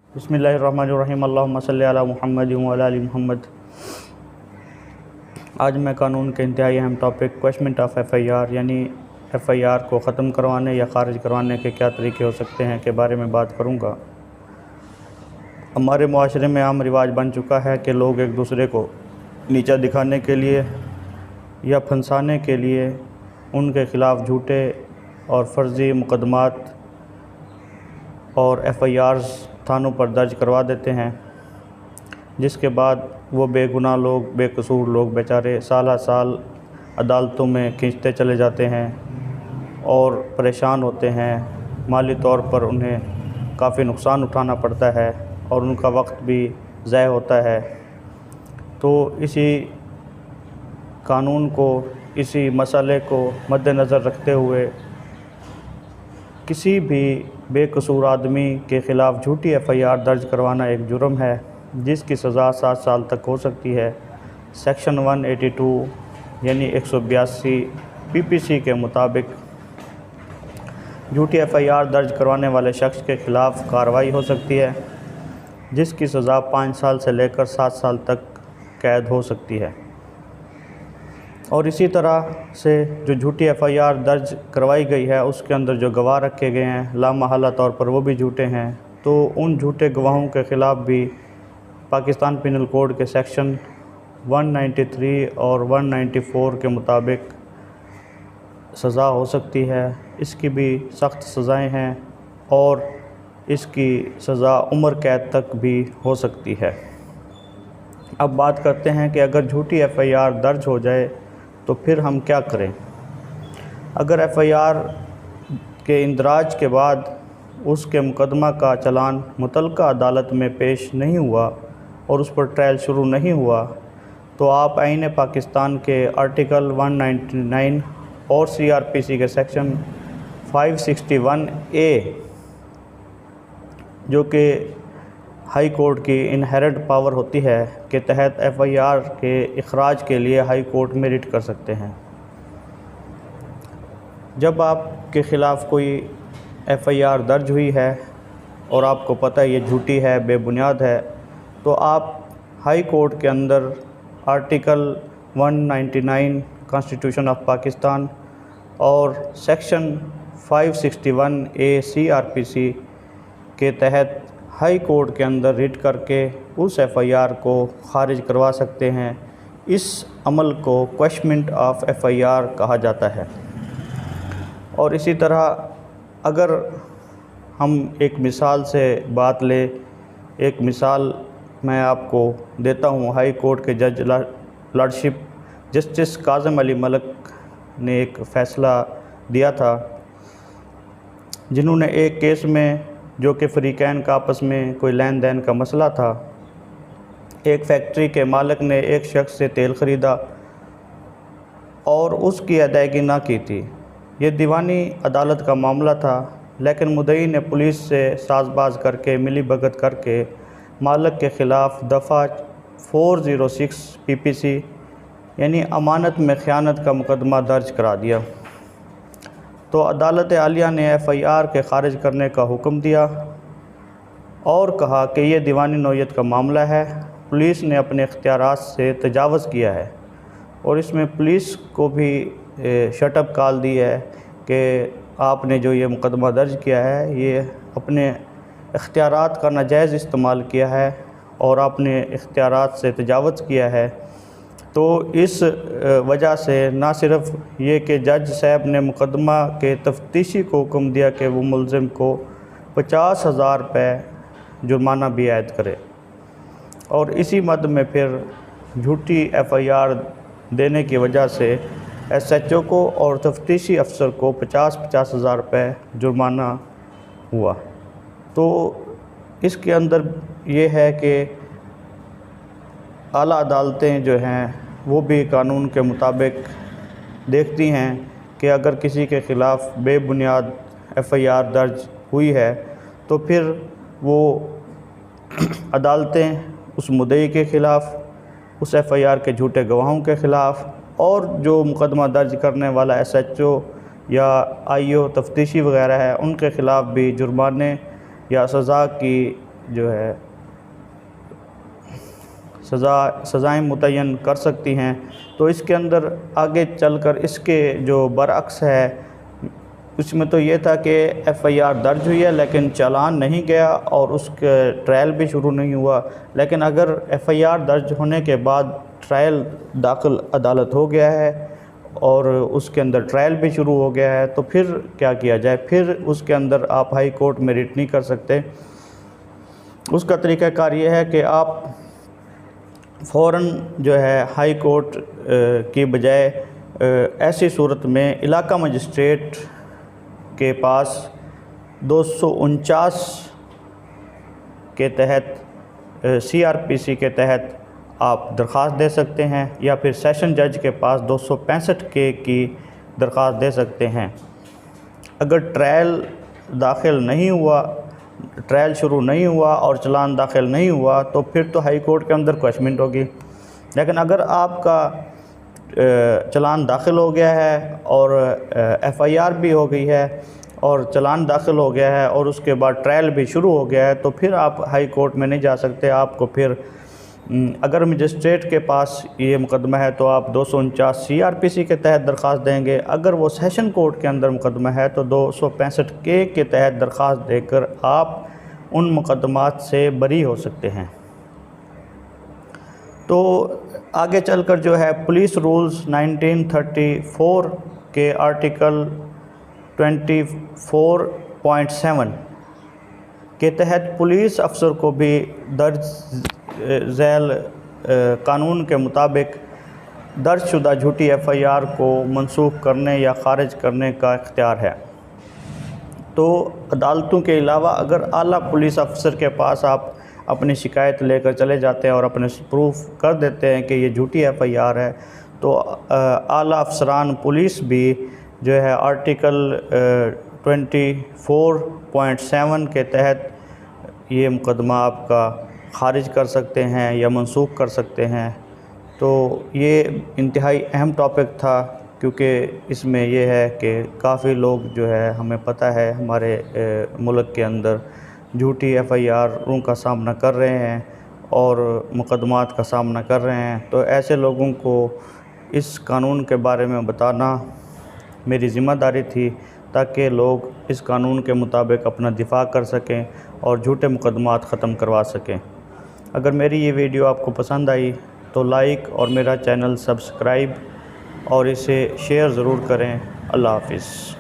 बिस्मिल्लाहिर्रहमानिर्रहीम अल्लाहुम्मा सल्लि अला मुहम्मद व अला आलि मुहम्मद। आज मैं कानून के इंतहाई अहम टॉपिक क्वैशमेंट ऑफ FIR यानी FIR को ख़त्म करवाने या ख़ारिज करवाने के क्या तरीके हो सकते हैं के बारे में बात करूँगा। हमारे मुआशरे में आम रिवाज बन चुका है कि लोग एक दूसरे को नीचा दिखाने के लिए या फंसाने के लिए उनके ख़िलाफ़ झूठे और फ़र्ज़ी मुकदमात और FIRs थानों पर दर्ज करवा देते हैं, जिसके बाद वो बेगुनाह लोग, बेकसूर लोग बेचारे साल साल अदालतों में खींचते चले जाते हैं और परेशान होते हैं। माली तौर पर उन्हें काफ़ी नुकसान उठाना पड़ता है और उनका वक्त भी ज़ाय होता है। तो इसी कानून को, इसी मसले को मद्देनज़र रखते हुए किसी भी बेकसूर आदमी के ख़िलाफ़ झूठी FIR दर्ज करवाना एक जुर्म है, जिसकी सज़ा 7 साल तक हो सकती है। सेक्शन 182 यानी 182 PPC के मुताबिक झूठी FIR दर्ज करवाने वाले शख्स के ख़िलाफ़ कार्रवाई हो सकती है, जिसकी सज़ा 5 साल से लेकर 7 साल तक कैद हो सकती है। और इसी तरह से जो झूठी FIR दर्ज करवाई गई है उसके अंदर जो गवाह रखे गए हैं लामहल्ला तौर पर वो भी झूठे हैं, तो उन झूठे गवाहों के ख़िलाफ़ भी पाकिस्तान पिनल कोड के सेक्शन 193 और 194 के मुताबिक सज़ा हो सकती है। इसकी भी सख्त सज़ाएं हैं और इसकी सज़ा उम्र कैद तक भी हो सकती है। अब बात करते हैं कि अगर झूठी FIR दर्ज हो जाए तो फिर हम क्या करें। अगर FIR के इंदराज के बाद उसके मुकदमा का चालान मुतल्लिका अदालत में पेश नहीं हुआ और उस पर ट्रायल शुरू नहीं हुआ, तो आप आईन पाकिस्तान के आर्टिकल 199 और CRPC के सेक्शन 561A जो कि हाई कोर्ट की इनहेरेंट पावर होती है के तहत FIR के इखराज के लिए हाई कोर्ट में रिट कर सकते हैं। जब आपके ख़िलाफ़ कोई FIR दर्ज हुई है और आपको पता है ये झूठी है, बेबुनियाद है, तो आप हाई कोर्ट के अंदर आर्टिकल 199 कॉन्स्टिट्यूशन ऑफ पाकिस्तान और सेक्शन 561A CRPC के तहत हाई कोर्ट के अंदर रिट करके उस FIR को ख़ारिज करवा सकते हैं। इस अमल को क्वैशमेंट ऑफ FIR कहा जाता है। और इसी तरह अगर हम एक मिसाल से बात लें, एक मिसाल मैं आपको देता हूँ। हाई कोर्ट के जज लॉर्डशिप जस्टिस काज़म अली मलिक ने एक फ़ैसला दिया था, जिन्होंने एक केस में जो कि फ़रीक़ैन का आपस में कोई लेन देन का मसला था, एक फैक्ट्री के मालिक ने एक शख्स से तेल ख़रीदा और उसकी अदायगी ना की थी। ये दीवानी अदालत का मामला था, लेकिन मुद्दई ने पुलिस से साज़बाज़ करके, मिली भगत करके मालिक के ख़िलाफ़ दफ़ा 406 PPC यानी अमानत में ख़यानत का मुकदमा दर्ज करा दिया। तो अदालत आलिया ने FIR के ख़ारिज करने का हुक्म दिया और कहा कि ये दीवानी नौयत का मामला है, पुलिस ने अपने इख्तियारात से तजावुज़ किया है। और इसमें पुलिस को भी शटअप कॉल दी है कि आपने जो ये मुकदमा दर्ज किया है ये अपने इख्तियारात का नाजायज़ इस्तेमाल किया है और आपने इख्तियारात से तजावुज़ किया है। तो इस वजह से ना सिर्फ ये कि जज साहब ने मुकदमा के तफ्तीशी को हुक्म दिया कि वो मुलज़िम को 50,000 रुपये जुर्माना भी आयद करे, और इसी मद में फिर झूठी FIR देने की वजह से SHO को और तफ्तीशी अफसर को 50,000 रुपये जुर्माना हुआ। तो इसके अंदर ये है कि आला अदालतें जो हैं वो भी कानून के मुताबिक देखती हैं कि अगर किसी के ख़िलाफ़ बेबुनियाद FIR दर्ज हुई है तो फिर वो अदालतें उस मुद्दई के ख़िलाफ़, उस FIR के झूठे गवाहों के ख़िलाफ़ और जो मुकदमा दर्ज करने वाला SHO या IO तफ्तीशी वग़ैरह है उनके ख़िलाफ़ भी जुर्माने या सज़ा की जो है सज़ाएँ मुतय्यन कर सकती हैं। तो इसके अंदर आगे चलकर इसके जो बरअक्स है, उसमें तो ये था कि एफ़आईआर दर्ज हुई है लेकिन चालान नहीं गया और उसके ट्रायल भी शुरू नहीं हुआ। लेकिन अगर एफ़आईआर दर्ज होने के बाद ट्रायल दाखिल अदालत हो गया है और उसके अंदर ट्रायल भी शुरू हो गया है, तो फिर क्या किया जाए? फिर उसके अंदर आप हाई कोर्ट में रिट नहीं कर सकते। उसका तरीक़ाकार ये है कि आप फ़ौरन जो है हाई कोर्ट की बजाय ऐसी सूरत में इलाका मजिस्ट्रेट के पास 249 के तहत CRPC के तहत आप दरख्वास्त दे सकते हैं, या फिर सेशन जज के पास 265 के की दरख्वास्त दे सकते हैं। अगर ट्रायल दाखिल नहीं हुआ, ट्रायल शुरू नहीं हुआ और चालान दाखिल नहीं हुआ, तो फिर तो हाई कोर्ट के अंदर क्वेश्चनमेंट होगी। लेकिन अगर आपका चालान दाखिल हो गया है और एफ़आईआर भी हो गई है और चालान दाखिल हो गया है और उसके बाद ट्रायल भी शुरू हो गया है, तो फिर आप हाई कोर्ट में नहीं जा सकते। आपको फिर अगर मजिस्ट्रेट के पास ये मुकदमा है तो आप 249 CRPC के तहत दरख्वास्त देंगे। अगर वो सेशन कोर्ट के अंदर मुकदमा है तो 265 के तहत दरख्वास्त देकर आप उन मुकदमात से बरी हो सकते हैं। तो आगे चलकर जो है पुलिस रूल्स 1934 के आर्टिकल 24.7 के तहत पुलिस अफसर को भी दर्ज झैल कानून के मुताबिक दर्जशुदा झूठी एफ़आईआर को मनसूख करने या ख़ारिज करने का इख्तियार है। तो अदालतों के अलावा अगर आला पुलिस अफसर के पास आप अपनी शिकायत लेकर चले जाते हैं और अपने प्रूफ कर देते हैं कि ये झूठी एफ़आईआर है, तो आला अफसरान पुलिस भी जो है आर्टिकल 24.7 के तहत ये मुकदमा आपका ख़ारिज कर सकते हैं या मनसूख कर सकते हैं। तो ये इंतहाई अहम टॉपिक था, क्योंकि इसमें ये है कि काफ़ी लोग जो है, हमें पता है हमारे मुल्क के अंदर झूठी एफ़आईआरों का सामना कर रहे हैं और मुकदमात का सामना कर रहे हैं। तो ऐसे लोगों को इस कानून के बारे में बताना मेरी ज़िम्मेदारी थी, ताकि लोग इस कानून के मुताबिक अपना दिफा कर सकें और झूठे मुकदमात ख़त्म करवा सकें। अगर मेरी ये वीडियो आपको पसंद आई तो लाइक और मेरा चैनल सब्सक्राइब और इसे शेयर ज़रूर करें। अल्लाह हाफ़िज़।